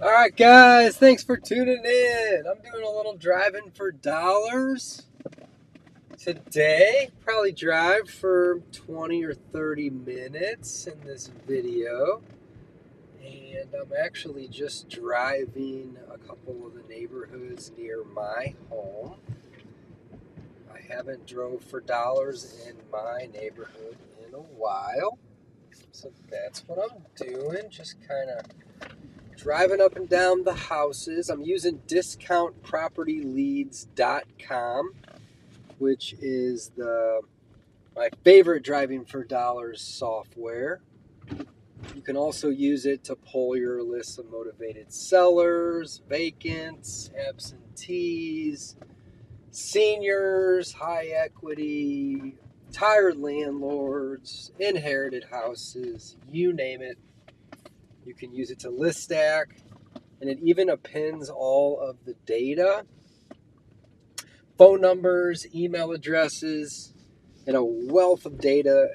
All right, guys, thanks for tuning in. I'm doing a little driving for dollars today. Probably drive for 20 or 30 minutes in this video. And I'm actually just driving a couple of the neighborhoods near my home. I haven't drove for dollars in my neighborhood in a while. So that's what I'm doing, just kind of driving up and down the houses. I'm using discountpropertyleads.com, which is my favorite driving for dollars software. You can also use it to pull your list of motivated sellers, vacants, absentees, seniors, high equity, tired landlords, inherited houses, you name it. You can use it to list stack, and it even appends all of the data, phone numbers, email addresses, and a wealth of data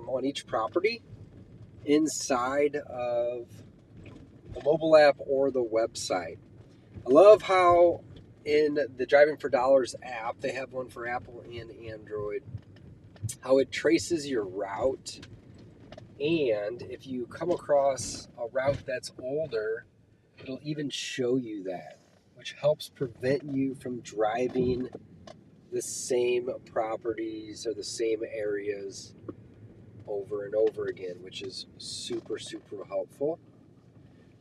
on each property inside of the mobile app or the website. I love how in the Driving for Dollars app, they have one for Apple and Android, how it traces your route. And if you come across a route that's older, it'll even show you that, which helps prevent you from driving the same properties or the same areas over and over again, which is super, super helpful.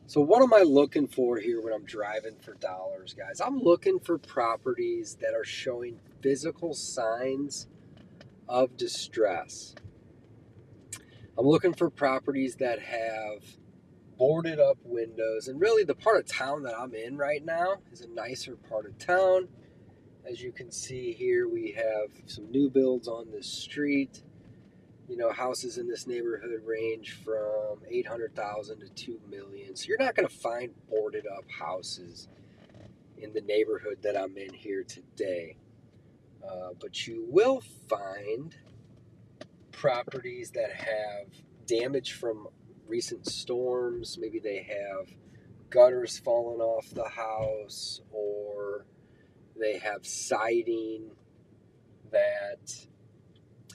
So what am I looking for here when I'm driving for dollars, guys? I'm looking for properties that are showing physical signs of distress. I'm looking for properties that have boarded up windows. And really the part of town that I'm in right now is a nicer part of town. As you can see here, we have some new builds on this street. You know, houses in this neighborhood range from 800,000 to 2 million. So you're not going to find boarded up houses in the neighborhood that I'm in here today. But you will find properties that have damage from recent storms. Maybe they have gutters falling off the house, or they have siding that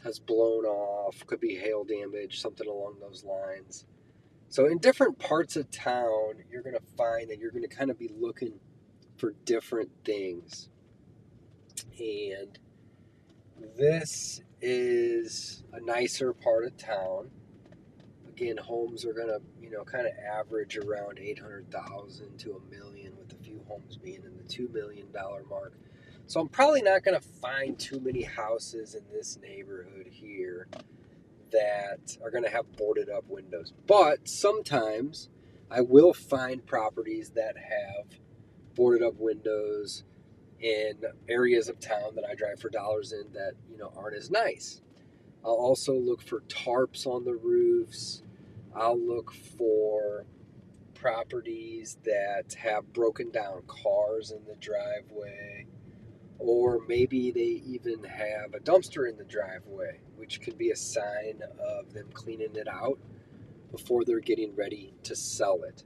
has blown off, could be hail damage, something along those lines. So in different parts of town, you're going to find that you're going to kind of be looking for different things. And this is a nicer part of town. Again, homes are going to, kind of average around 800,000 to a million, with a few homes being in the $2 million mark. So I'm probably not going to find too many houses in this neighborhood here that are going to have boarded up windows. But sometimes I will find properties that have boarded up windows in areas of town that I drive for dollars in that, aren't as nice. I'll also look for tarps on the roofs. I'll look for properties that have broken down cars in the driveway, or maybe they even have a dumpster in the driveway, which could be a sign of them cleaning it out before they're getting ready to sell it.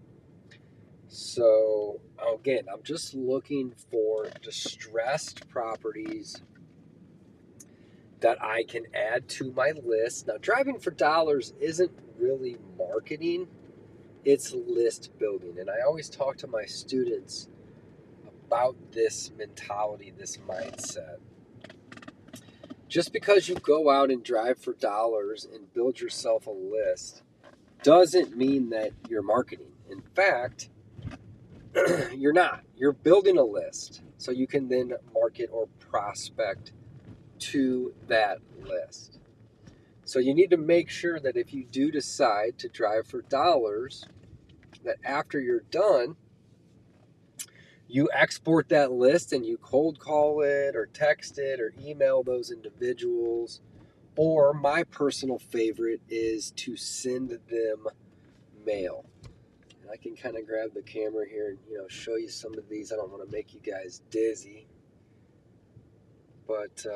So again, I'm just looking for distressed properties that I can add to my list. Now, Driving for Dollars isn't really marketing, it's list building. And I always talk to my students about this mentality, this mindset. Just because you go out and drive for dollars and build yourself a list doesn't mean that you're marketing. In fact, you're not. You're building a list so you can then market or prospect to that list. So you need to make sure that if you do decide to drive for dollars, that after you're done, you export that list and you cold call it or text it or email those individuals. Or my personal favorite is to send them mail. And I can kind of grab the camera here and show you some of these. I don't want to make you guys dizzy. But,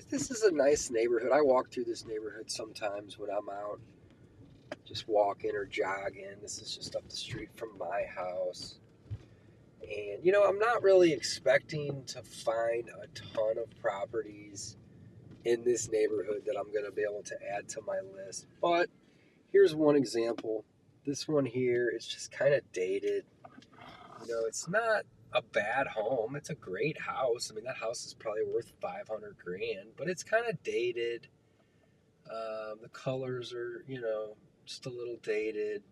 this is a nice neighborhood. I walk through this neighborhood sometimes when I'm out just walking or jogging. This is just up the street from my house. you know, I'm not really expecting to find a ton of properties in this neighborhood that I'm going to be able to add to my list. But here's one example. This one here is just kind of dated. You know, it's not a bad home. It's a great house. I mean, that house is probably worth 500 grand, but it's kind of dated. The colors are, you know, just a little dated.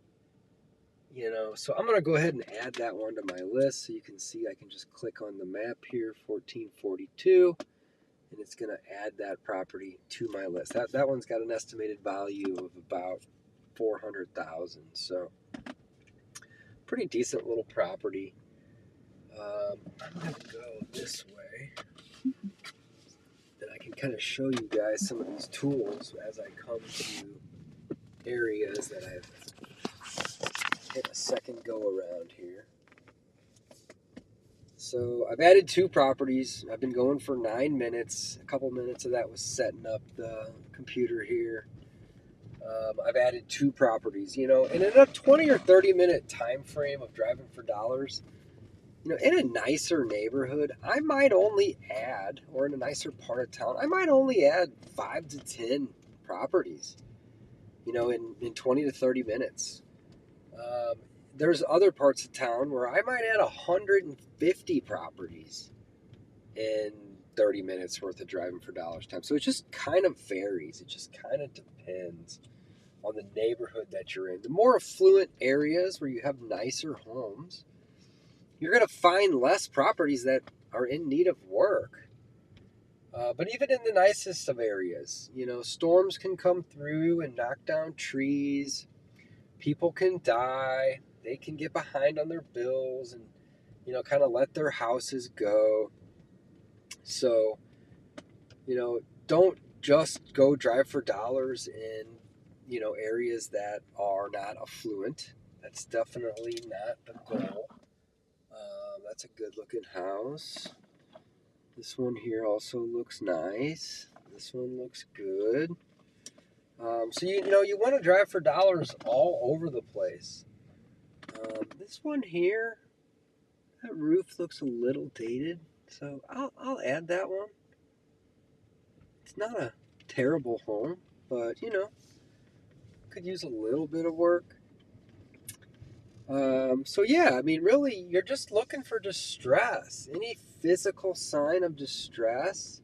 You know, so I'm going to go ahead and add that one to my list. So you can see I can just click on the map here, 1442, and it's going to add that property to my list. That one's got an estimated value of about 400,000. So pretty decent little property. I'm going to go this way, and I can kind of show you guys some of these tools as I come to areas that I've hit a second go around here. So I've added 2 properties. I've been going for 9 minutes. A couple minutes of that was setting up the computer here. I've added 2 properties, you know, and in a 20 or 30 minute time frame of driving for dollars, you know, in a nicer neighborhood, I might only add, or in a nicer part of town, I might only add 5 to 10 properties, you know, in 20 to 30 minutes. There's other parts of town where I might add 150 properties in 30 minutes worth of driving for dollars time. So it just kind of varies. It just kind of depends on the neighborhood that you're in. The more affluent areas where you have nicer homes, you're going to find less properties that are in need of work. But even in the nicest of areas, you know, storms can come through and knock down trees. People can die. They can get behind on their bills and, you know, kind of let their houses go. So, you know, don't just go drive for dollars in, you know, areas that are not affluent. That's definitely not the goal. That's a good looking house. This one here also looks nice. This one looks good. So you know you want to drive for dollars all over the place. This one here, that roof looks a little dated, so I'll add that one. It's not a terrible home, but you know, could use a little bit of work. So yeah, I mean, really, you're just looking for distress. Any physical sign of distress,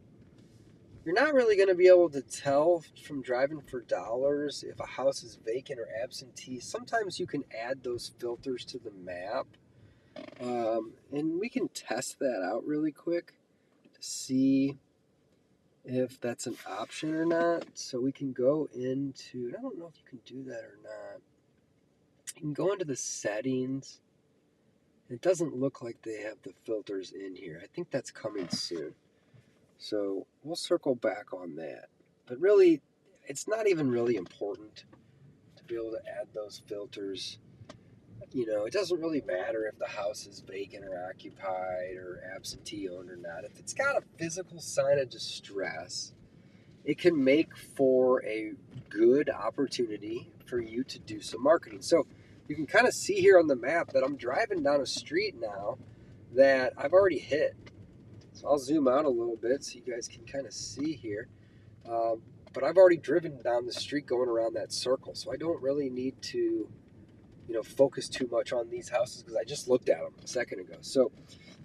you're not really going to be able to tell from driving for dollars if a house is vacant or absentee. Sometimes you can add those filters to the map, and we can test that out really quick to see if that's an option or not. So we can go into, I don't know if you can do that or not. You can go into the settings. It doesn't look like they have the filters in here. I think that's coming soon. So we'll circle back on that. But really, it's not even really important to be able to add those filters. You know, it doesn't really matter if the house is vacant or occupied or absentee owned or not. If it's got a physical sign of distress, it can make for a good opportunity for you to do some marketing. So you can kind of see here on the map that I'm driving down a street now that I've already hit. So I'll zoom out a little bit so you guys can kind of see here. But I've already driven down the street going around that circle. So I don't really need to, you know, focus too much on these houses because I just looked at them a second ago. So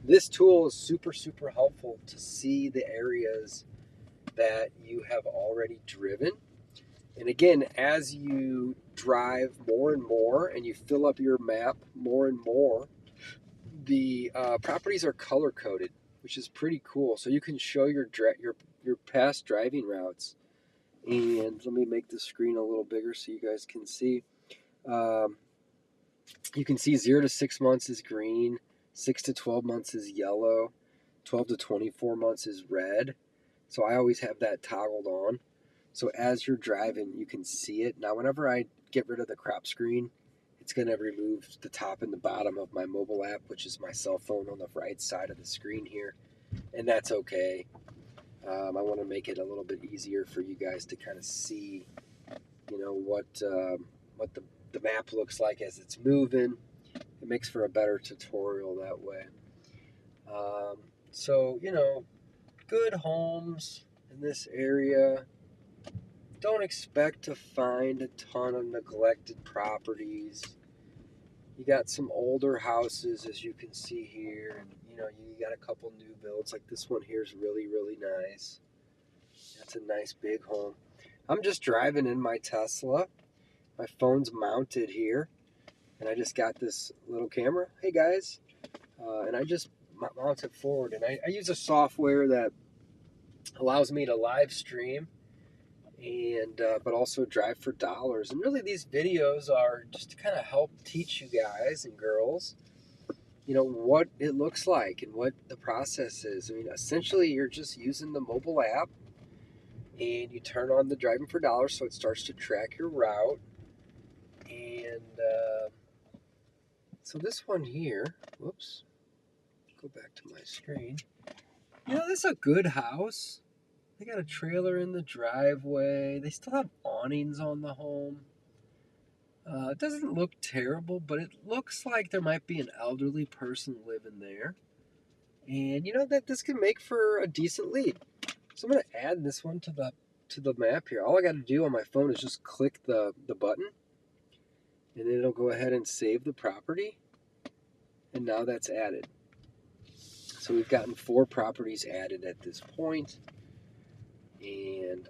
this tool is super, super helpful to see the areas that you have already driven. And again, as you drive more and more and you fill up your map more and more, the properties are color coded, which is pretty cool. So you can show your past driving routes. And let me make the screen a little bigger so you guys can see. You can see 0 to 6 months is green, 6 to 12 months is yellow, 12 to 24 months is red. So I always have that toggled on. So as you're driving, you can see it. Now, whenever I get rid of the crop screen, it's going to remove the top and the bottom of my mobile app, which is my cell phone on the right side of the screen here. And that's okay. I want to make it a little bit easier for you guys to kind of see, you know, what the map looks like as it's moving. It makes for a better tutorial that way. So, good homes in this area. Don't expect to find a ton of neglected properties. You got some older houses, as you can see here, and you got a couple new builds. Like this one here is really, really nice. That's a nice big home. I'm just driving in my Tesla. My phone's mounted here, and I just got this little camera. Hey guys, and I just mount it forward, and I use a software that allows me to live stream and but also drive for dollars. And really, these videos are just to kind of help teach you guys and girls, what it looks like and what the process is. I mean, essentially, you're just using the mobile app, and you turn on the Driving for Dollars so it starts to track your route. And so this one here, whoops, go back to my screen. This is a good house. They got a trailer in the driveway. They still have awnings on the home. It doesn't look terrible, but it looks like there might be an elderly person living there. And that this can make for a decent lead. So I'm going to add this one to the map here. All I got to do on my phone is just click the button, and then it'll go ahead and save the property. And now that's added. So we've gotten 4 properties added at this point. And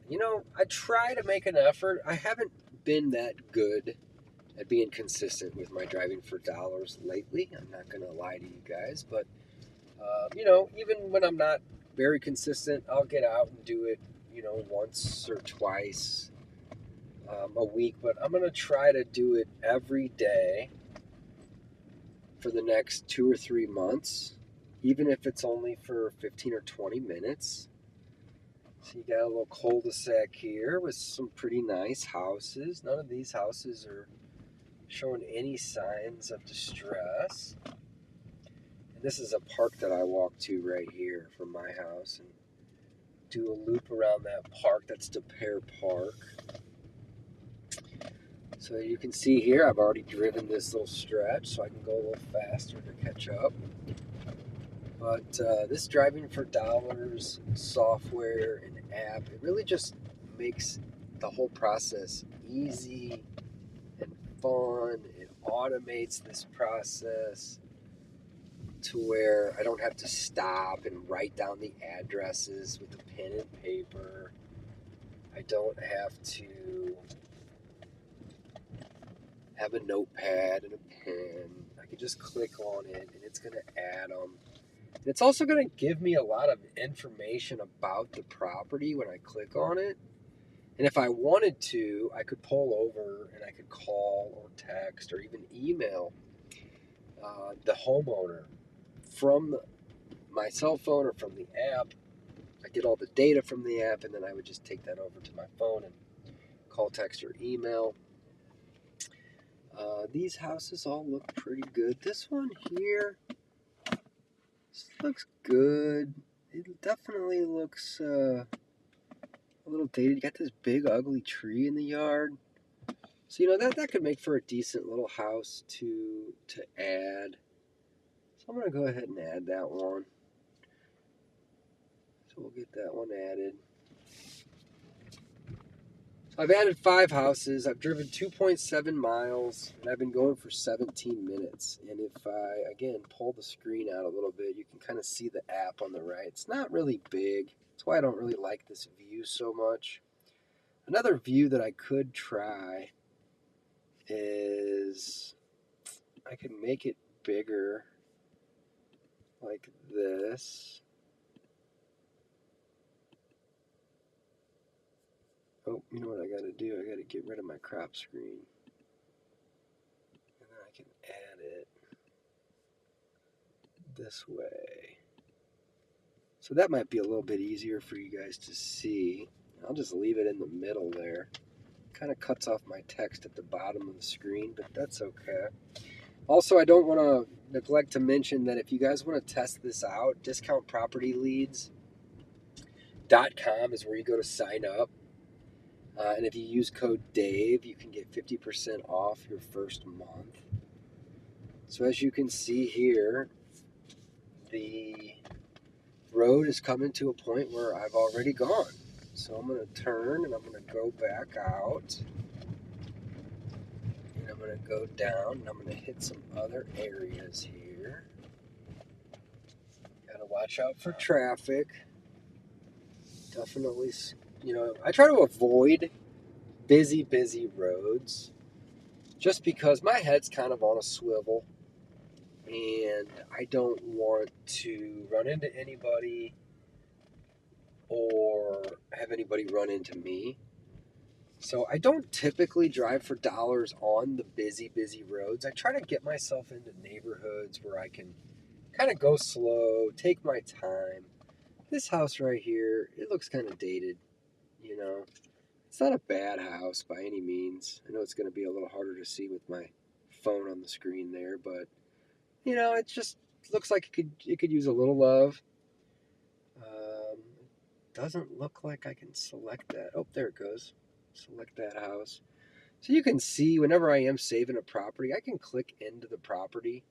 I try to make an effort. I haven't been that good at being consistent with my Driving for Dollars lately. I'm not going to lie to you guys, but even when I'm not very consistent, I'll get out and do it, once or twice a week. But I'm going to try to do it every day for the next 2 or 3 months, even if it's only for 15 or 20 minutes. So you got a little cul-de-sac here with some pretty nice houses. None of these houses are showing any signs of distress. And this is a park that I walk to right here from my house and do a loop around that park. That's DePere Park. So you can see here, I've already driven this little stretch, so I can go a little faster to catch up. But this Driving for Dollars software and app, it really just makes the whole process easy and fun. It automates this process to where I don't have to stop and write down the addresses with a pen and paper. I don't have to have a notepad and a pen. I can just click on it, and it's going to add them. It's also going to give me a lot of information about the property when I click on it. And if I wanted to, I could pull over and I could call or text or even email the homeowner from my cell phone or from the app. I get all the data from the app, and then I would just take that over to my phone and call, text, or email. These houses all look pretty good. This one here, this looks good. It definitely looks a little dated. You got this big ugly tree in the yard. So that could make for a decent little house to add. So I'm going to go ahead and add that one. So we'll get that one added. So I've added 5 houses. I've driven 2.7 miles, and I've been going for 17 minutes. And if I, again, pull the screen out a little bit, you can kind of see the app on the right. It's not really big. That's why I don't really like this view so much. Another view that I could try is I can make it bigger like this. Oh, you know what I got to do? I got to get rid of my crop screen. And then I can add it this way. So that might be a little bit easier for you guys to see. I'll just leave it in the middle there. Kind of cuts off my text at the bottom of the screen, but that's okay. Also, I don't want to neglect to mention that if you guys want to test this out, discountpropertyleads.com is where you go to sign up. And if you use code DAVE, you can get 50% off your first month. So as you can see here, the road is coming to a point where I've already gone. So I'm going to turn and I'm going to go back out. And I'm going to go down and I'm going to hit some other areas here. Got to watch out for traffic. Definitely, I try to avoid busy roads just because my head's kind of on a swivel and I don't want to run into anybody or have anybody run into me. So I don't typically drive for dollars on the busy roads. I try to get myself into neighborhoods where I can kind of go slow, take my time. This house right here, it looks kind of dated, you know. It's not a bad house by any means. I know it's going to be a little harder to see with my phone on the screen there, but it just looks like it could use a little love. Doesn't look like I can select that. Oh, there it goes. Select that house. So you can see whenever I am saving a property, I can click into the property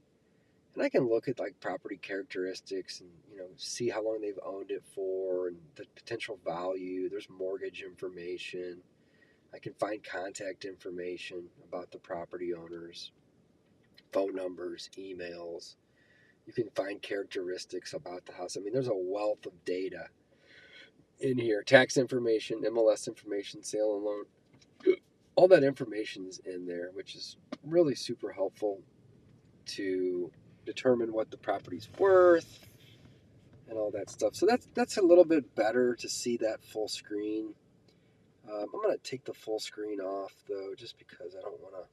and I can look at like property characteristics and see how long they've owned it for and the potential value. There's mortgage information. I can find contact information about the property owners, phone numbers, emails. You can find characteristics about the house. I mean, there's a wealth of data in here. Tax information, MLS information, sale and loan. All that information is in there, which is really super helpful to determine what the property's worth and all that stuff. So that's a little bit better to see that full screen. I'm going to take the full screen off, though, just because I don't want to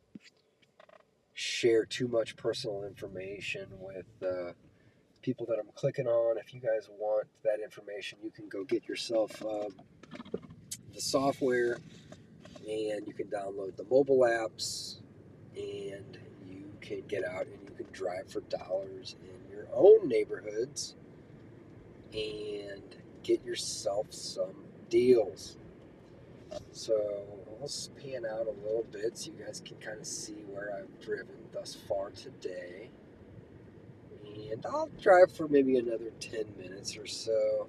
share too much personal information with people that I'm clicking on. If you guys want that information, you can go get yourself the software, and you can download the mobile apps, and you can get out and you can drive for dollars in your own neighborhoods and get yourself some deals. So I'll pan out a little bit so you guys can kind of see where I've driven thus far today. And I'll drive for maybe another 10 minutes or so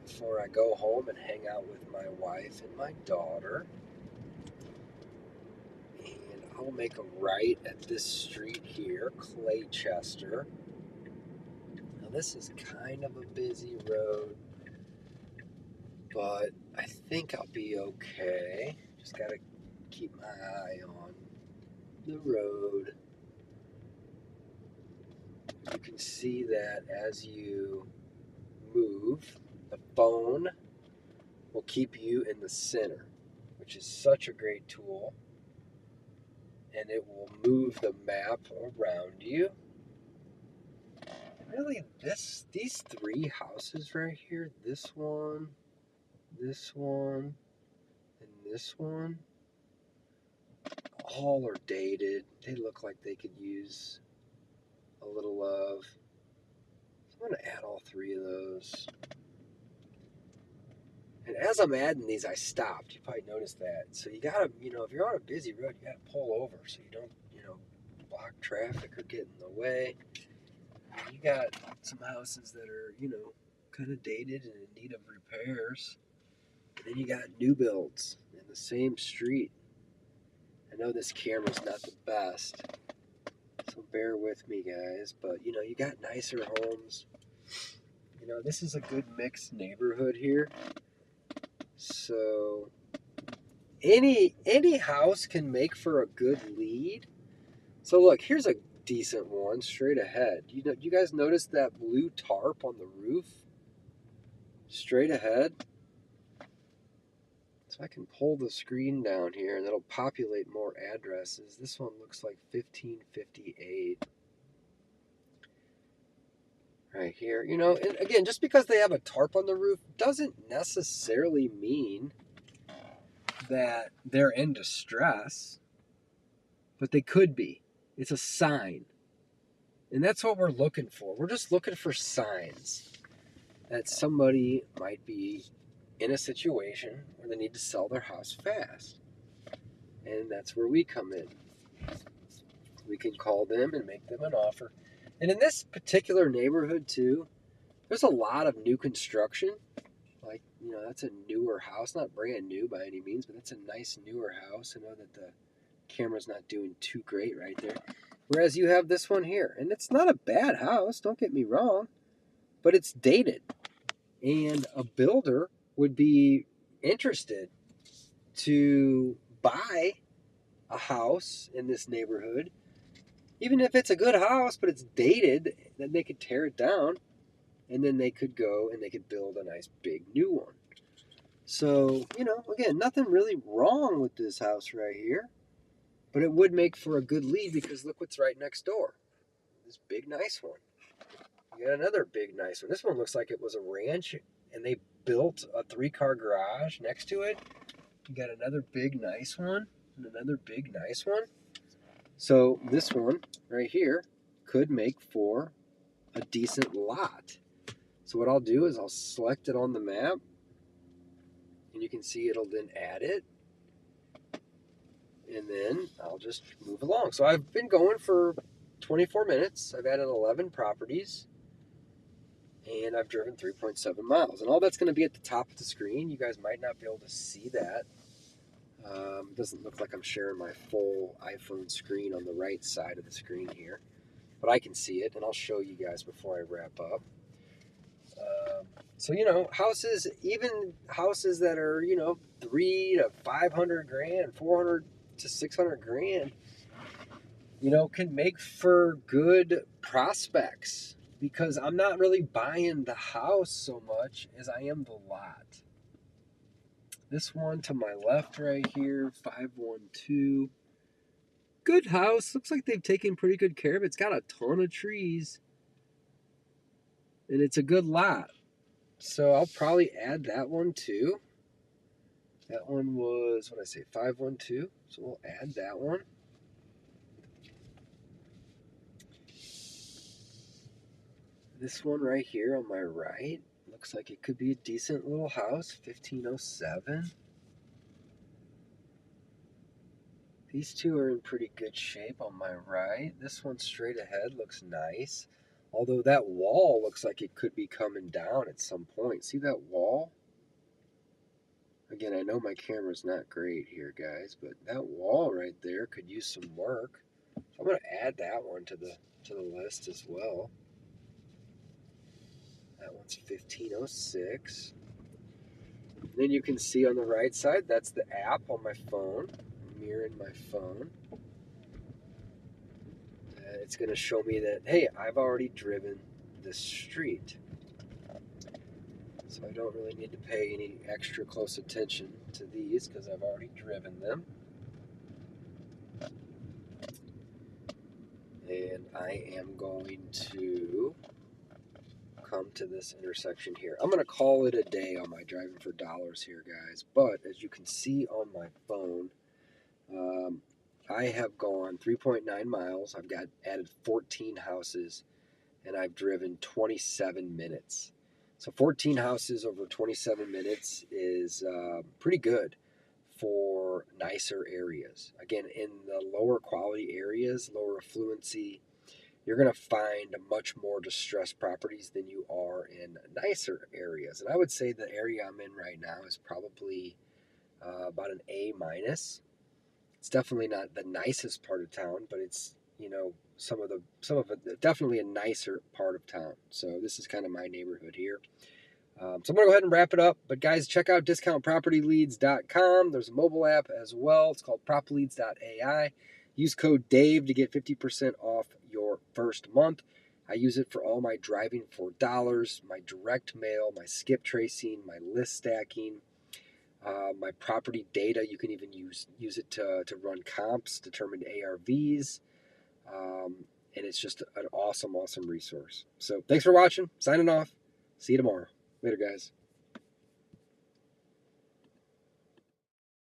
before I go home and hang out with my wife and my daughter. And I'll make a right at this street here, Claychester. Now this is kind of a busy road, but I think I'll be okay. Just gotta keep my eye on the road. You can see that as you move, the phone will keep you in the center, which is such a great tool. And it will move the map around you. Really, these three houses right here, this one, and this one, all are dated. They look like they could use a little love. So I'm going to add all three of those. And as I'm adding these, I stopped. You probably noticed that. So you gotta, if you're on a busy road, you gotta pull over so you don't, block traffic or get in the way. You got some houses that are, kind of dated and in need of repairs. And then you got new builds in the same street. I know this camera's not the best, so bear with me, guys. But, you got nicer homes. This is a good mixed neighborhood here. So any house can make for a good lead. So look, here's a decent one straight ahead. You guys notice that blue tarp on the roof? Straight ahead. So I can pull the screen down here and it'll populate more addresses. This one looks like 1558. Right here. And again, just because they have a tarp on the roof doesn't necessarily mean that they're in distress, but they could be. It's a sign. And that's what we're looking for. We're just looking for signs that somebody might be in a situation where they need to sell their house fast. And that's where we come in. We can call them and make them an offer. And in this particular neighborhood too, There's a lot of new construction. Like, that's a newer house, not brand new by any means, but that's a nice newer house. I know that the camera's not doing too great right there. Whereas you have this one here, and it's not a bad house, don't get me wrong, but it's dated. And a builder would be interested to buy a house in this neighborhood, even if it's a good house, but it's dated, then they could tear it down and then they could go and they could build a nice big new one. So, again, nothing really wrong with this house right here, but it would make for a good lead because look what's right next door. This big, nice one. You got another big, nice one. This one looks like it was a ranch and they built a 3-car garage next to it. You got another big, nice one and another big, nice one. So this one right here could make for a decent lot. So what I'll do is I'll select it on the map and you can see it'll then add it. And then I'll just move along. So I've been going for 24 minutes. I've added 11 properties and I've driven 3.7 miles. And all that's going to be at the top of the screen. You guys might not be able to see that. It doesn't look like I'm sharing my full iPhone screen on the right side of the screen here. But I can see it and I'll show you guys before I wrap up. So, houses, even houses that are, 3 to 500 grand, 400 to 600 grand, can make for good prospects because I'm not really buying the house so much as I am the lot. This one to my left right here, 512. Good house. Looks like they've taken pretty good care of it. It's got a ton of trees. And it's a good lot. So I'll probably add that one too. That one was, what did I say, 512. So we'll add that one. This one right here on my right looks like it could be a decent little house, 1507. These two are in pretty good shape on my right. This one straight ahead looks nice. Although that wall looks like it could be coming down at some point. See that wall? Again, I know my camera's not great here, guys, but that wall right there could use some work. I'm going to add that one to the list as well. That one's 1506. And then you can see on the right side, that's the app on my phone. I'm mirroring my phone. It's going to show me that, hey, I've already driven this street. So I don't really need to pay any extra close attention to these because I've already driven them. And I am going to come to this intersection here. I'm going to call it a day on my Driving for Dollars here, guys. But as you can see on my phone, I have gone 3.9 miles. I've got added 14 houses, and I've driven 27 minutes. So 14 houses over 27 minutes is pretty good for nicer areas. Again, in the lower quality areas, lower affluency, you're going to find much more distressed properties than you are in nicer areas. And I would say the area I'm in right now is probably about an A minus. It's definitely not the nicest part of town, but it's some of it definitely a nicer part of town. So this is kind of my neighborhood here. So I'm going to go ahead and wrap it up. But guys, check out discountpropertyleads.com. There's a mobile app as well. It's called propleads.ai. Use code DAVE to get 50% off your first month. I use it for all my Driving for Dollars, my direct mail, my skip tracing, my list stacking, my property data. You can even use it to run comps, determine ARVs. And it's just an awesome resource. So thanks for watching. Signing off. See you tomorrow. Later, guys.